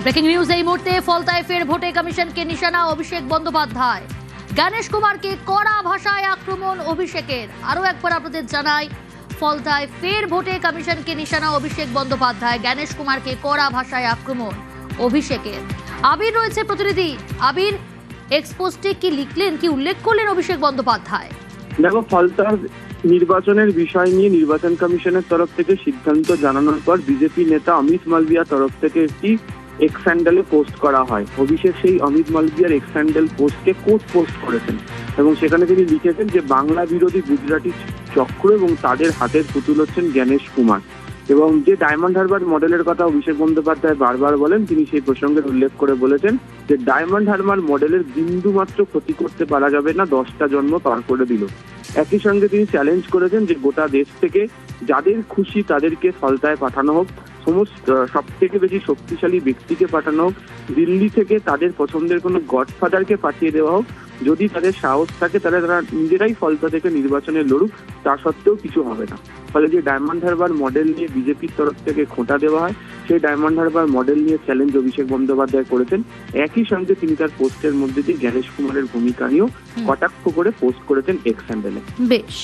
Breaking news এই মুহূর্তে ফলতায় ফের ভোটে কমিশনকে নিশানা অভিষেক বন্দ্যোপাধ্যায়। গণেশ কুমারকে কড়া ভাষায় আক্রমণ অভিষেকের। আরো একবার আপনাদের জানাই, ফলতায় ফের ভোটে কমিশনকে নিশানা অভিষেক বন্দ্যোপাধ্যায়। গণেশ কুমারকে কড়া ভাষায় আক্রমণ অভিষেকের। আবির রয়েছে প্রতিনিধি। আবির, এক্সপোস্টে কি লিখলেন, কি উল্লেখ করলেন অভিষেক বন্দ্যোপাধ্যায়? দেখো, ফলতার নির্বাচনের বিষয় নিয়ে নির্বাচন কমিশনের তরফ থেকে সিদ্ধান্ত জানানোর পর বিজেপি নেতা অমিত মালভিয়ার তরফ থেকে একটি এক্স হ্যান্ডেলে পোস্ট করা হয়। অভিষেক সেই অমিত মালভিয়ার এক্স হ্যান্ডেল পোস্টকে কোট পোস্ট করেছেন এবং সেখানে তিনি লিখেছেন যে বাংলা বিরোধী গুজরাটি চক্র এবং তাদের হাতের পুতুল হচ্ছেন গণেশ কুমার। এবং যে ডায়মন্ড হারবার মডেলের কথা অভিষেক বন্দ্যোপাধ্যায় বারবার বলেন, তিনি সেই প্রসঙ্গের উল্লেখ করে বলেছেন যে ডায়মন্ড হারবার মডেলের বিন্দু মাত্র ক্ষতি করতে পারা যাবে না, 10টা জন্ম পার করে দিল। একই সঙ্গে তিনি চ্যালেঞ্জ করেছেন যে গোটা দেশ থেকে যাদের খুশি তাদেরকে ফলতায় পাঠানো হোক, সমস্ত সব থেকে বেশি শক্তিশালী ব্যক্তিকে পাঠানো হোক, দিল্লি থেকে তাদের পছন্দের কোনো গডফাদারকে পাঠিয়ে দেওয়া হোক। যদি তাদের সাহস থাকে তাহলে তারা নিজেরাই ফলতা থেকে নির্বাচনে লড়ুক, তা সত্ত্বেও কিছু হবে না। ফলে যে ডায়মন্ড হারবার মডেল নিয়ে বিজেপির তরফ থেকে খোঁটা দেওয়া হয়, সেই ডায়মন্ড হারবার মডেল নিয়ে চ্যালেঞ্জ অভিষেক বন্দ্যোপাধ্যায় করেছেন। একই সঙ্গে তিনি তার পোস্টের মধ্যে দিয়ে গণেশ কুমারের ভূমিকা নিয়েও কটাক্ষ করে পোস্ট করেছেন এক্স হ্যান্ডেলে। বেশ।